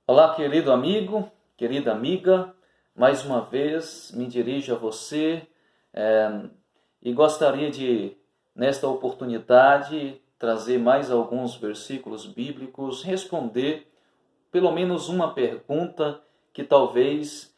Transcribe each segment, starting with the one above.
Olá, querido amigo, querida amiga, mais uma vez me dirijo a você e gostaria de, nesta oportunidade, trazer mais alguns versículos bíblicos, responder pelo menos uma pergunta que talvez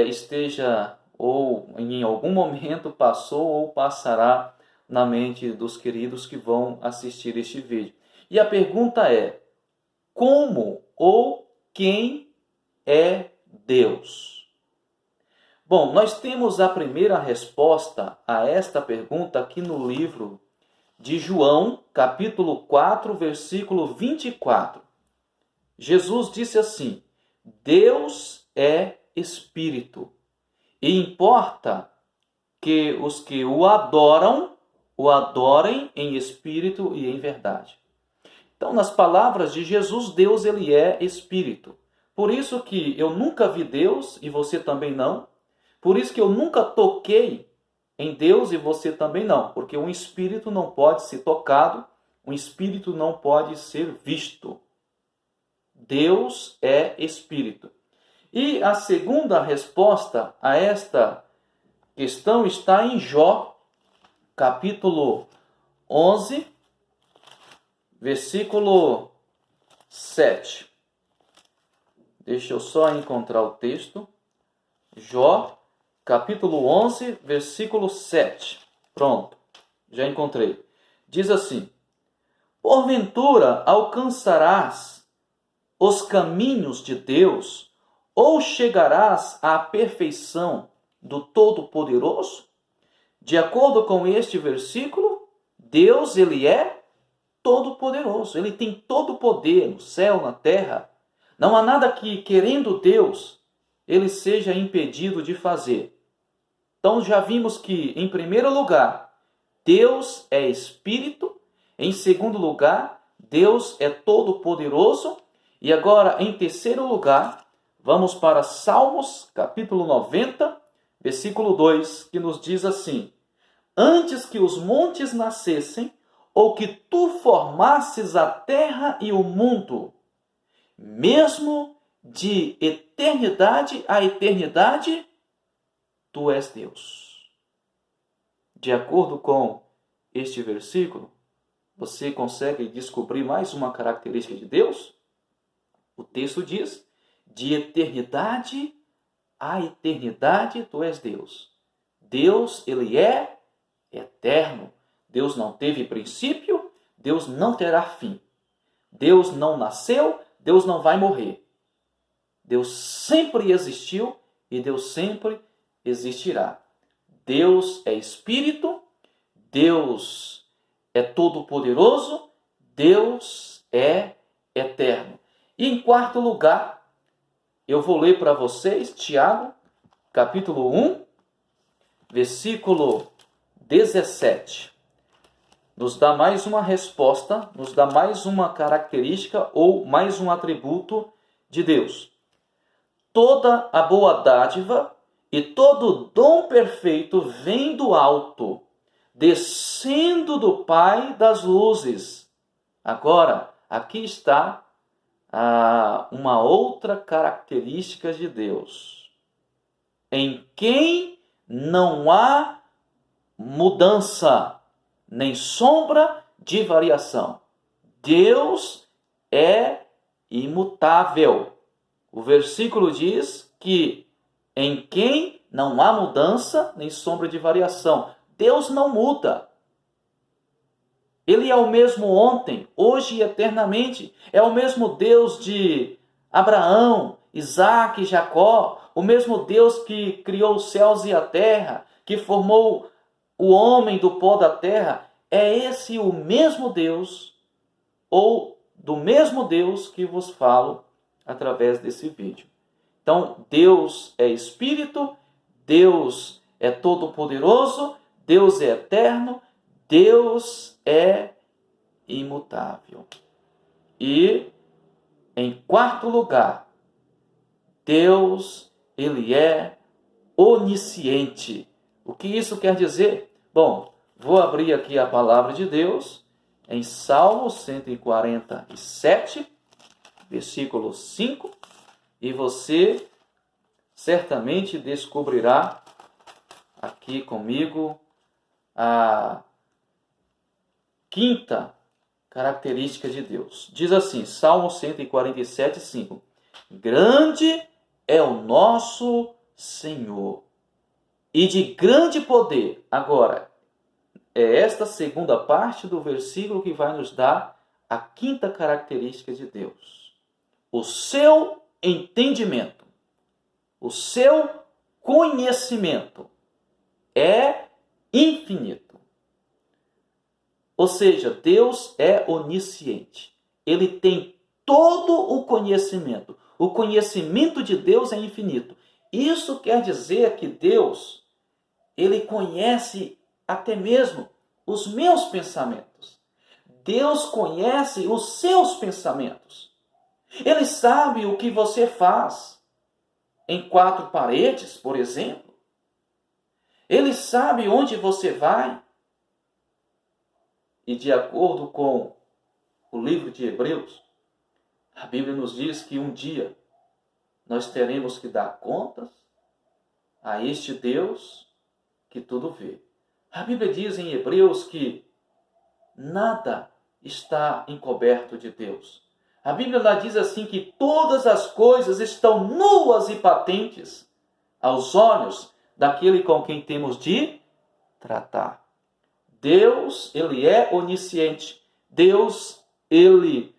esteja ou em algum momento passou ou passará na mente dos queridos que vão assistir este vídeo. E a pergunta é: como ou quem é Deus? Bom, nós temos a primeira resposta a esta pergunta aqui no livro de João, capítulo 4, versículo 24. Jesus disse assim: Deus é Espírito, e importa que os que o adorem em espírito e em verdade. Então, nas palavras de Jesus, Deus ele é Espírito. Por isso que eu nunca vi Deus e você também não. Por isso que eu nunca toquei em Deus e você também não. Porque um espírito não pode ser tocado, um espírito não pode ser visto. Deus é Espírito. E a segunda resposta a esta questão está em Jó, capítulo 11, versículo 7. Deixa eu só encontrar o texto. Jó, capítulo 11, versículo 7. Pronto, já encontrei. Diz assim: Porventura alcançarás os caminhos de Deus, ou chegarás à perfeição do Todo-Poderoso? De acordo com este versículo, Deus ele é todo-poderoso. Ele tem todo o poder no céu, na terra. Não há nada que, querendo Deus, ele seja impedido de fazer. Então já vimos que, em primeiro lugar, Deus é Espírito. Em segundo lugar, Deus é todo-poderoso. E agora, em terceiro lugar, vamos para Salmos, capítulo 90, versículo 2, que nos diz assim: Antes que os montes nascessem, ou que tu formasses a terra e o mundo, mesmo de eternidade a eternidade, tu és Deus. De acordo com este versículo, você consegue descobrir mais uma característica de Deus? O texto diz: de eternidade a eternidade, tu és Deus. Deus, ele é eterno. Deus não teve princípio, Deus não terá fim. Deus não nasceu, Deus não vai morrer. Deus sempre existiu e Deus sempre existirá. Deus é Espírito, Deus é todo-poderoso, Deus é eterno. E em quarto lugar, eu vou ler para vocês Tiago, capítulo 1, versículo 17. Nos dá mais uma resposta, nos dá mais uma característica ou mais um atributo de Deus. Toda a boa dádiva e todo dom perfeito vem do alto, descendo do Pai das luzes. Agora, aqui está uma outra característica de Deus, em quem não há mudança, nem sombra de variação. Deus é imutável. O versículo diz que em quem não há mudança, nem sombra de variação. Deus não muda. Ele é o mesmo ontem, hoje e eternamente. É o mesmo Deus de Abraão, Isaac e Jacó. O mesmo Deus que criou os céus e a terra, que formou o homem do pó da terra. É esse o mesmo Deus, ou do mesmo Deus que vos falo através desse vídeo. Então, Deus é Espírito, Deus é todo-poderoso, Deus é eterno, Deus é imutável. E, em quarto lugar, Deus, ele é onisciente. O que isso quer dizer? Bom, vou abrir aqui a palavra de Deus em Salmo 147, versículo 5. E você certamente descobrirá aqui comigo a quinta característica de Deus. Diz assim, Salmo 147, 5. Grande é o nosso Senhor e de grande poder. Agora, é esta segunda parte do versículo que vai nos dar a quinta característica de Deus. O seu entendimento, o seu conhecimento é infinito. Ou seja, Deus é onisciente. Ele tem todo o conhecimento. O conhecimento de Deus é infinito. Isso quer dizer que Deus, ele conhece até mesmo os meus pensamentos. Deus conhece os seus pensamentos. Ele sabe o que você faz em quatro paredes, por exemplo. Ele sabe onde você vai. E de acordo com o livro de Hebreus, a Bíblia nos diz que um dia nós teremos que dar contas a este Deus que tudo vê. A Bíblia diz em Hebreus que nada está encoberto de Deus. A Bíblia lá diz assim que todas as coisas estão nuas e patentes aos olhos daquele com quem temos de tratar. Deus, ele é onisciente. Deus, ele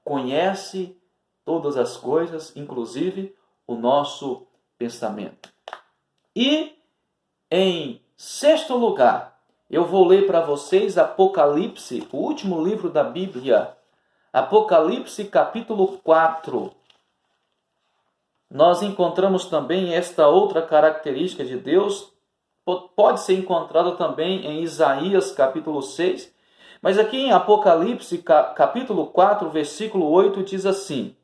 conhece todas as coisas, inclusive o nosso pensamento. E, em sexto lugar, eu vou ler para vocês Apocalipse, o último livro da Bíblia. Apocalipse, capítulo 4. Nós encontramos também esta outra característica de Deus. Pode ser encontrada também em Isaías, capítulo 6. Mas aqui em Apocalipse, capítulo 4, versículo 8, diz assim,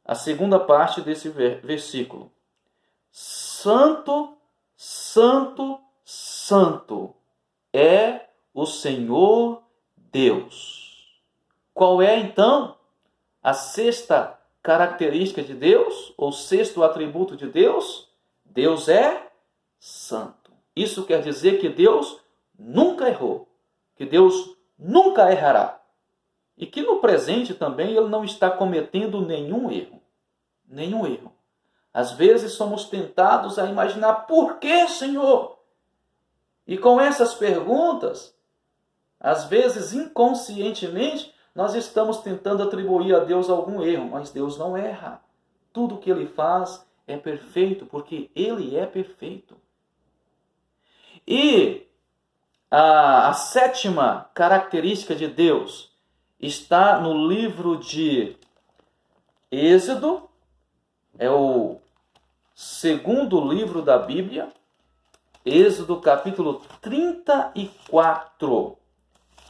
a segunda parte desse versículo. Santo, santo, santo é o Senhor Deus. Qual é, então, a sexta característica de Deus, ou sexto atributo de Deus? Deus é santo. Isso quer dizer que Deus nunca errou, que Deus nunca errará. E que no presente também ele não está cometendo nenhum erro. Nenhum erro. Às vezes somos tentados a imaginar, por que, Senhor? E com essas perguntas, às vezes inconscientemente, nós estamos tentando atribuir a Deus algum erro, mas Deus não erra. Tudo que ele faz é perfeito, porque ele é perfeito. E a sétima característica de Deus está no livro de Êxodo, é o segundo livro da Bíblia, Êxodo capítulo 34,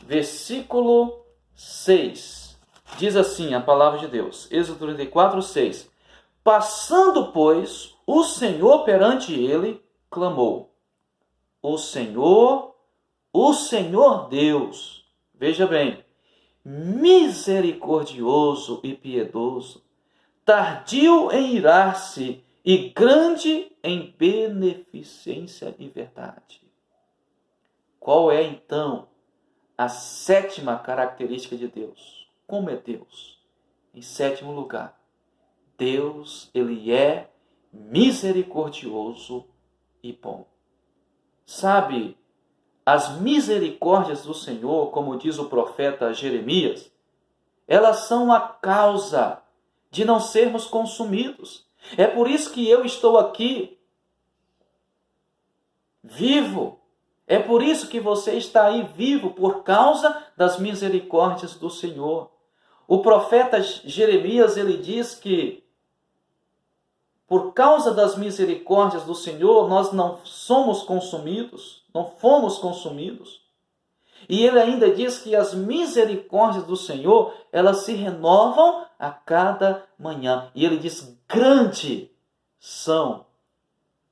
versículo 6. Diz assim a palavra de Deus, Êxodo 34, 6. Passando, pois, o Senhor perante ele, clamou, o Senhor Deus, veja bem, misericordioso e piedoso, tardio em irar-se e grande em beneficência e verdade. Qual é, então, a sétima característica de Deus? Como é Deus? Em sétimo lugar, Deus, ele é misericordioso e bom. Sabe, as misericórdias do Senhor, como diz o profeta Jeremias, elas são a causa de não sermos consumidos. É por isso que eu estou aqui, vivo. É por isso que você está aí vivo, por causa das misericórdias do Senhor. O profeta Jeremias, ele diz que por causa das misericórdias do Senhor, nós não somos consumidos, não fomos consumidos. E ele ainda diz que as misericórdias do Senhor, elas se renovam a cada manhã. E ele diz, grande são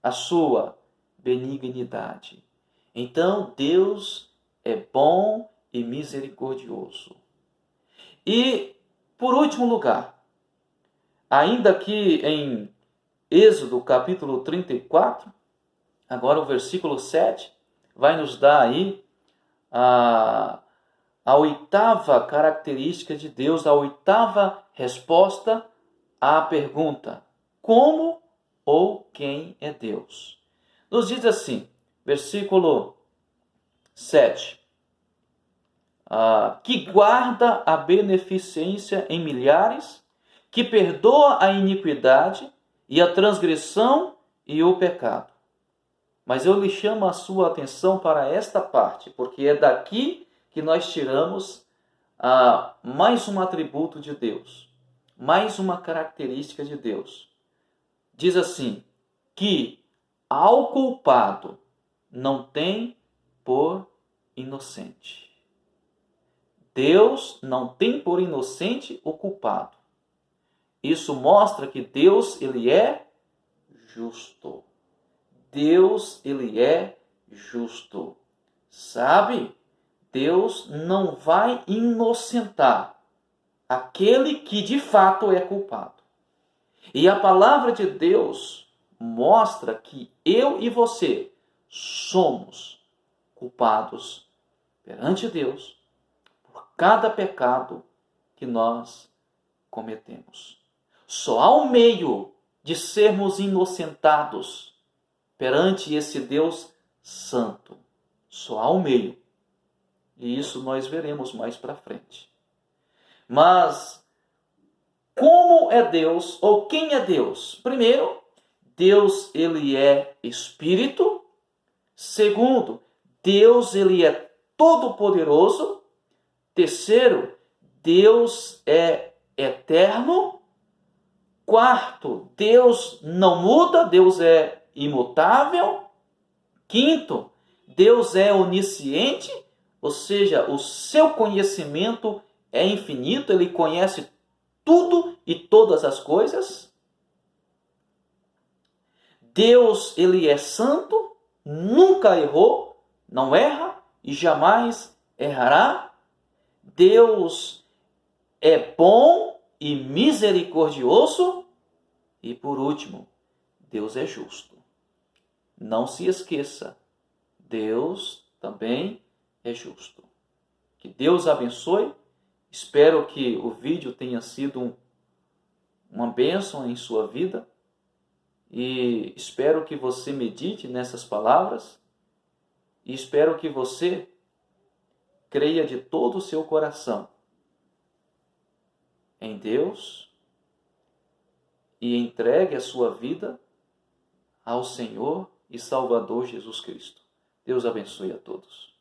a sua benignidade. Então, Deus é bom e misericordioso. E, por último lugar, Ainda que em Êxodo capítulo 34, agora o versículo 7, vai nos dar aí a oitava característica de Deus, a oitava resposta à pergunta: como ou quem é Deus? Nos diz assim, versículo 7, que guarda a beneficência em milhares, que perdoa a iniquidade e a transgressão e o pecado. Mas eu lhe chamo a sua atenção para esta parte, porque é daqui que nós tiramos mais um atributo de Deus, mais uma característica de Deus. Diz assim, que ao culpado não tem por inocente. Deus não tem por inocente o culpado. Isso mostra que Deus, ele é justo. Deus, ele é justo. Sabe? Deus não vai inocentar aquele que de fato é culpado. E a palavra de Deus mostra que eu e você somos culpados perante Deus por cada pecado que nós cometemos. Só há um meio de sermos inocentados perante esse Deus santo. Só há um meio. E isso nós veremos mais para frente. Mas como é Deus ou quem é Deus? Primeiro, Deus ele é espírito. Segundo, Deus ele é todo-poderoso. Terceiro, Deus é eterno. Quarto, Deus não muda, Deus é imutável. Quinto, Deus é onisciente, ou seja, o seu conhecimento é infinito, ele conhece tudo e todas as coisas. Deus, ele é santo, nunca errou, não erra e jamais errará. Deus é bom e misericordioso. E por último, Deus é justo. Não se esqueça, Deus também é justo. Que Deus abençoe. Espero que o vídeo tenha sido uma bênção em sua vida. E espero que você medite nessas palavras. E espero que você creia de todo o seu coração em Deus e entregue a sua vida ao Senhor e Salvador Jesus Cristo. Deus abençoe a todos.